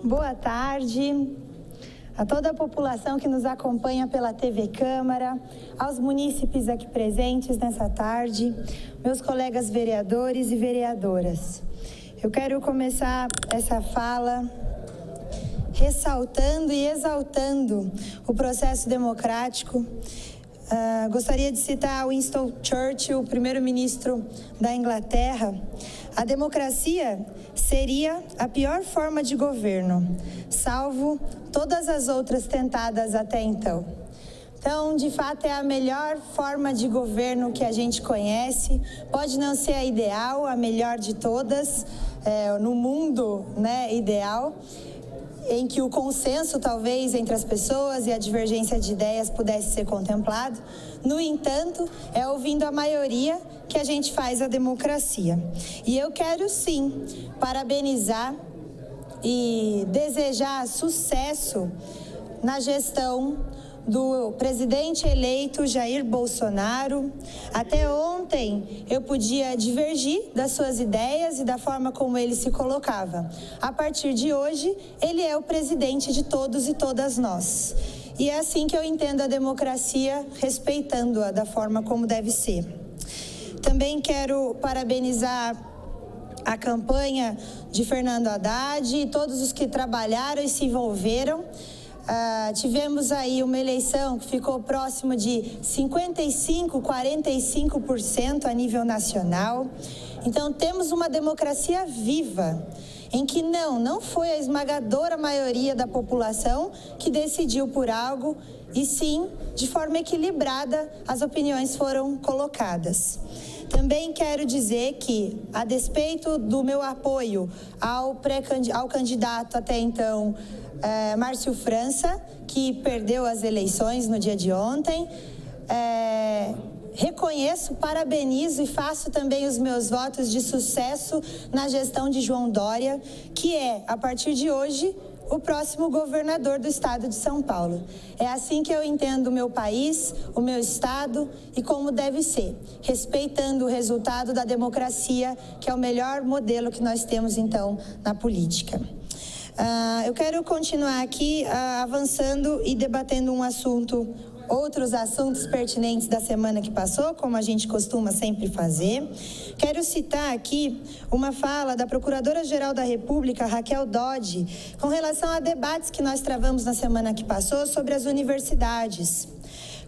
Boa tarde a toda a população que nos acompanha pela TV Câmara, aos munícipes aqui presentes nessa tarde, meus colegas vereadores e vereadoras. Eu quero começar essa fala ressaltando e exaltando o processo democrático. Gostaria de citar Winston Churchill, o primeiro-ministro da Inglaterra. A democracia seria a pior forma de governo, salvo todas as outras tentadas até então. Então, de fato, é a melhor forma de governo que a gente conhece. Pode não ser a ideal, a melhor de todas, no mundo, ideal, em que o consenso, talvez, entre as pessoas e a divergência de ideias pudesse ser contemplado. No entanto, é ouvindo a maioria que a gente faz a democracia. E eu quero, sim, parabenizar e desejar sucesso na gestão do presidente eleito Jair Bolsonaro. Até ontem eu podia divergir das suas ideias e da forma como ele se colocava. A partir de hoje, ele é o presidente de todos e todas nós. E é assim que eu entendo a democracia, respeitando-a da forma como deve ser. Também quero parabenizar a campanha de Fernando Haddad e todos os que trabalharam e se envolveram. Tivemos aí uma eleição que ficou próximo de 55%, 45% a nível nacional. Então, temos uma democracia viva, em que não foi a esmagadora maioria da população que decidiu por algo, e sim, de forma equilibrada, as opiniões foram colocadas. Também quero dizer que, a despeito do meu apoio ao candidato até então, Márcio França, que perdeu as eleições no dia de ontem, reconheço, parabenizo e faço também os meus votos de sucesso na gestão de João Dória, que é, a partir de hoje, o próximo governador do estado de São Paulo. É assim que eu entendo o meu país, o meu estado e como deve ser, respeitando o resultado da democracia, que é o melhor modelo que nós temos, então, na política. Eu quero continuar aqui avançando e debatendo outros assuntos pertinentes da semana que passou, como a gente costuma sempre fazer. Quero citar aqui uma fala da Procuradora-Geral da República, Raquel Dodge, com relação a debates que nós travamos na semana que passou sobre as universidades.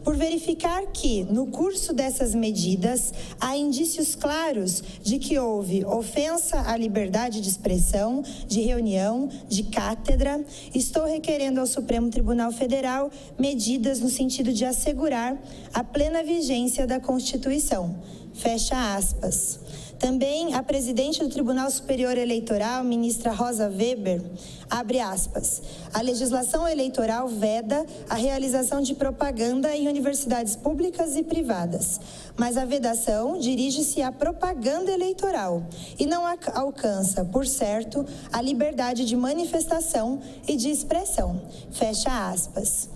Por verificar que, no curso dessas medidas, há indícios claros de que houve ofensa à liberdade de expressão, de reunião, de cátedra, estou requerendo ao Supremo Tribunal Federal medidas no sentido de assegurar a plena vigência da Constituição. Fecha aspas. Também a presidente do Tribunal Superior Eleitoral, ministra Rosa Weber, abre aspas, a legislação eleitoral veda a realização de propaganda em universidades públicas e privadas, mas a vedação dirige-se à propaganda eleitoral e não alcança, por certo, a liberdade de manifestação e de expressão. Fecha aspas.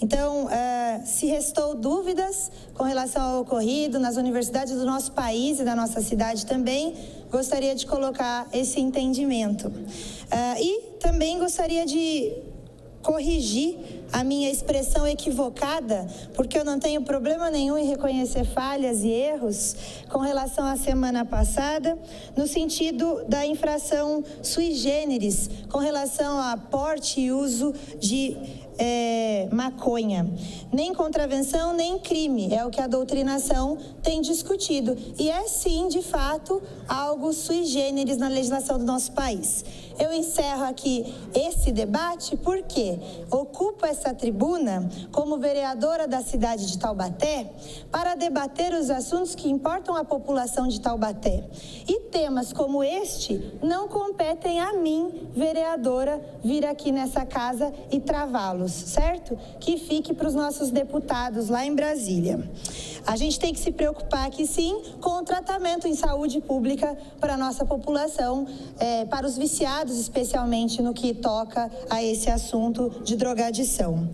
Então, se restou dúvidas com relação ao ocorrido nas universidades do nosso país e da nossa cidade também, gostaria de colocar esse entendimento. E também gostaria de corrigir a minha expressão equivocada, porque eu não tenho problema nenhum em reconhecer falhas e erros com relação à semana passada, no sentido da infração sui generis, com relação a porte e uso de maconha. Nem contravenção, nem crime, é o que a doutrinação tem discutido. E é sim, de fato, algo sui generis na legislação do nosso país. Eu encerro aqui esse debate porque ocupo essa tribuna como vereadora da cidade de Taubaté para debater os assuntos que importam à população de Taubaté. E temas como este não competem a mim, vereadora, vir aqui nessa casa e travá-los, certo? Que fique para os nossos deputados lá em Brasília. A gente tem que se preocupar aqui, sim, com o tratamento em saúde pública para a nossa população, para os viciados, especialmente no que toca a esse assunto de drogadição.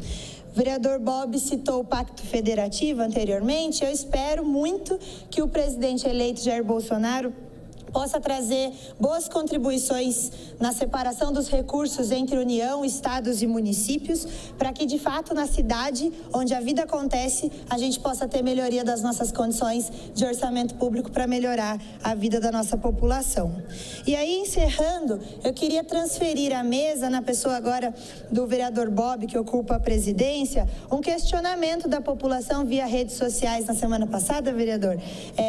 O vereador Bob citou o Pacto Federativo anteriormente. Eu espero muito que o presidente eleito Jair Bolsonaro possa trazer boas contribuições na separação dos recursos entre União, estados e municípios, para que, de fato, na cidade onde a vida acontece, a gente possa ter melhoria das nossas condições de orçamento público para melhorar a vida da nossa população. E aí, encerrando, eu queria transferir à mesa, na pessoa agora do vereador Bob, que ocupa a presidência, um questionamento da população via redes sociais na semana passada, vereador.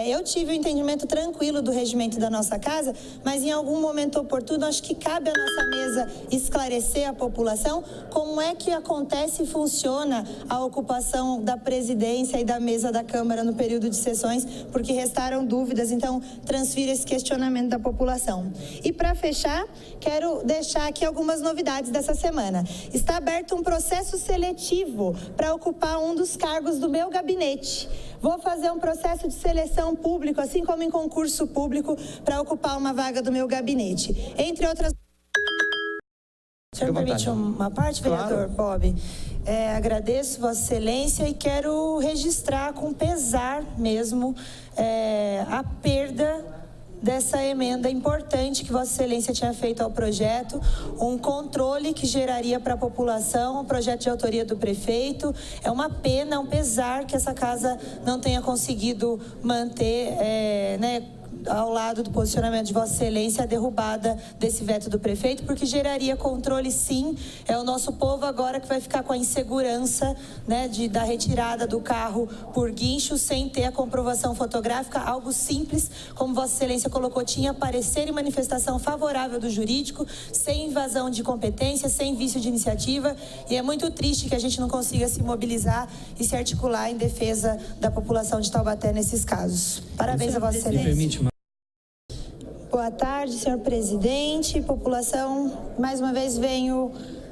Eu tive um entendimento tranquilo do regimento da nossa casa, mas em algum momento oportuno, acho que cabe à nossa mesa esclarecer a população como é que acontece e funciona a ocupação da presidência e da mesa da Câmara no período de sessões, porque restaram dúvidas, então transfiro esse questionamento da população. E para fechar, quero deixar aqui algumas novidades dessa semana. Está aberto um processo seletivo para ocupar um dos cargos do meu gabinete. Vou fazer um processo de seleção público, assim como em concurso público, para ocupar uma vaga do meu gabinete. Entre outras... O senhor me permite uma parte, vereador? Claro. Bob? Agradeço Vossa Excelência e quero registrar com pesar mesmo a perda dessa emenda importante que Vossa Excelência tinha feito ao projeto, um controle que geraria para a população, um projeto de autoria do prefeito. É uma pena, um pesar que essa casa não tenha conseguido manter, ao lado do posicionamento de Vossa Excelência, a derrubada desse veto do prefeito, porque geraria controle, sim. É o nosso povo agora que vai ficar com a insegurança, da retirada do carro por guincho, sem ter a comprovação fotográfica, algo simples, como Vossa Excelência colocou, tinha parecer e manifestação favorável do jurídico, sem invasão de competência, sem vício de iniciativa, e é muito triste que a gente não consiga se mobilizar e se articular em defesa da população de Taubaté nesses casos. Parabéns a Vossa Excelência. Boa tarde, senhor presidente, população. Mais uma vez venho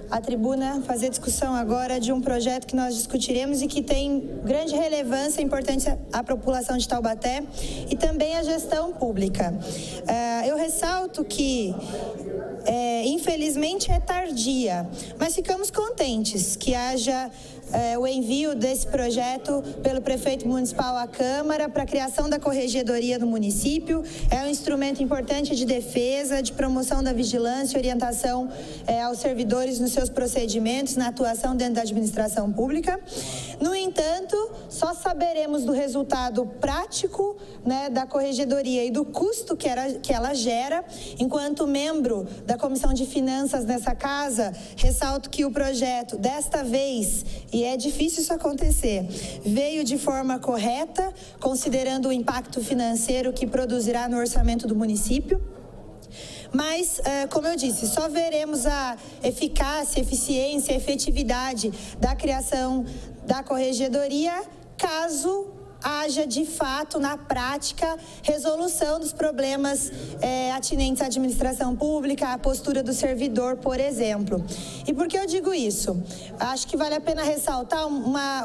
à tribuna fazer discussão agora de um projeto que nós discutiremos e que tem grande relevância e importância à população de Taubaté e também à gestão pública. Eu ressalto que, infelizmente, é tardia, mas ficamos contentes que haja o envio desse projeto pelo prefeito municipal à Câmara para a criação da corregedoria do município. É um instrumento importante de defesa, de promoção da vigilância e orientação aos servidores nos seus procedimentos, na atuação dentro da administração pública. No entanto, só saberemos do resultado prático da corregedoria e do custo que ela gera. Enquanto membro da Comissão de Finanças nessa casa, ressalto que o projeto, desta vez, e é difícil isso acontecer, veio de forma correta, considerando o impacto financeiro que produzirá no orçamento do município. Mas, como eu disse, só veremos a eficácia, eficiência, efetividade da criação da corregedoria caso haja, de fato, na prática, resolução dos problemas atinentes à administração pública, à postura do servidor, por exemplo. E por que eu digo isso? Acho que vale a pena ressaltar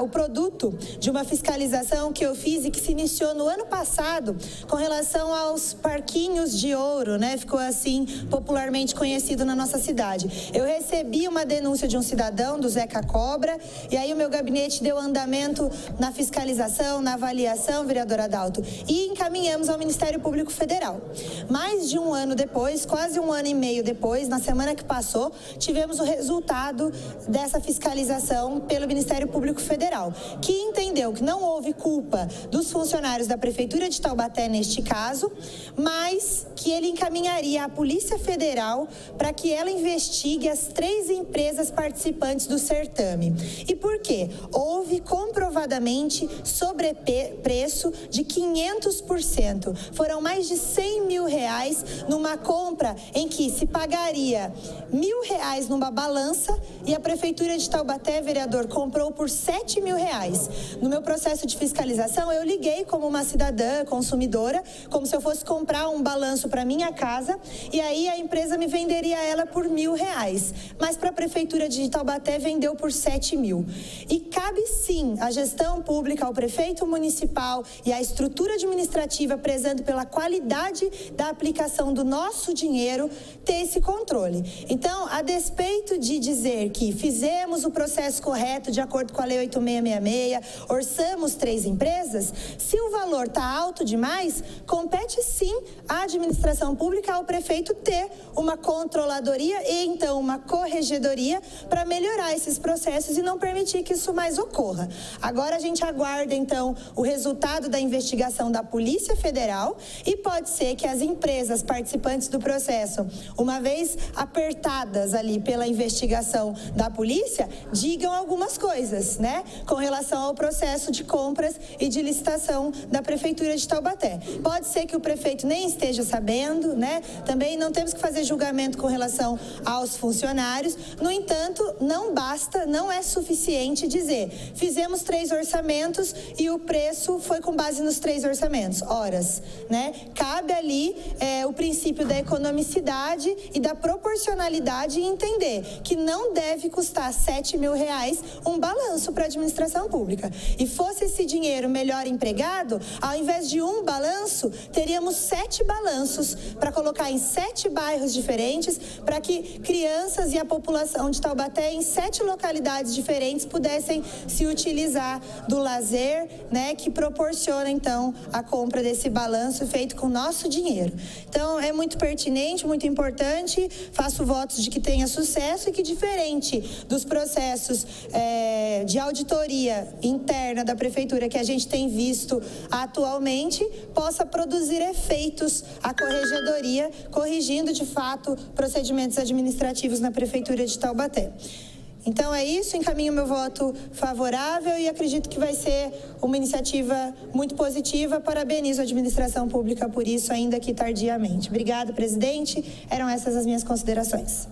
o produto de uma fiscalização que eu fiz e que se iniciou no ano passado com relação aos parquinhos de ouro, ficou assim popularmente conhecido na nossa cidade. Eu recebi uma denúncia de um cidadão, do Zeca Cobra, e aí o meu gabinete deu andamento na fiscalização, na avaliação, vereador Adalto, e encaminhamos ao Ministério Público Federal. Mais de um ano depois, quase um ano e meio depois, na semana que passou, tivemos o resultado dessa fiscalização pelo Ministério Público Federal, que entendeu que não houve culpa dos funcionários da Prefeitura de Taubaté neste caso, mas que ele encaminharia à Polícia Federal para que ela investigue as 3 empresas participantes do certame. E por quê? Houve comprovadamente sobrepreço de 500%. Foram mais de R$100 mil numa compra em que se pagaria R$1.000 numa balança e a Prefeitura de Taubaté, vereador, comprou por R$7 mil. No meu processo de fiscalização, eu liguei como uma cidadã consumidora, como se eu fosse comprar um balanço para minha casa, e aí a empresa me venderia ela por R$1.000, mas para a Prefeitura de Taubaté vendeu por R$7 mil. E cabe sim à gestão pública, ao prefeito municipal, municipal e a estrutura administrativa, prezando pela qualidade da aplicação do nosso dinheiro, ter esse controle. Então, a despeito de dizer que fizemos o processo correto de acordo com a Lei 8666, orçamos 3 empresas, se o valor está alto demais, compete sim à administração pública, ao prefeito ter uma controladoria e então uma corregedoria para melhorar esses processos e não permitir que isso mais ocorra. Agora a gente aguarda então o resultado da investigação da Polícia Federal e pode ser que as empresas participantes do processo, uma vez apertadas ali pela investigação da polícia, digam algumas coisas, né, com relação ao processo de compras e de licitação da Prefeitura de Taubaté. Pode ser que o prefeito nem esteja sabendo, né? Também não temos que fazer julgamento com relação aos funcionários. No entanto, não basta, não é suficiente dizer, fizemos 3 orçamentos e o preço foi com base nos 3 orçamentos. Horas, né? Cabe ali o princípio da economicidade e da proporcionalidade e entender que não deve custar R$7 mil um balanço para a administração pública. E fosse esse dinheiro melhor empregado, ao invés de um balanço, teríamos 7 balanços para colocar em 7 bairros diferentes, para que crianças e a população de Taubaté em 7 localidades diferentes pudessem se utilizar do lazer, né, que proporciona então a compra desse balanço feito com nosso dinheiro. Então é muito pertinente, muito importante, faço votos de que tenha sucesso e que, diferente dos processos de auditoria interna da Prefeitura que a gente tem visto atualmente, possa produzir efeitos a corregedoria, corrigindo de fato procedimentos administrativos na Prefeitura de Taubaté. Então é isso, encaminho meu voto favorável e acredito que vai ser uma iniciativa muito positiva. Parabenizo a administração pública por isso, ainda que tardiamente. Obrigada, presidente. Eram essas as minhas considerações.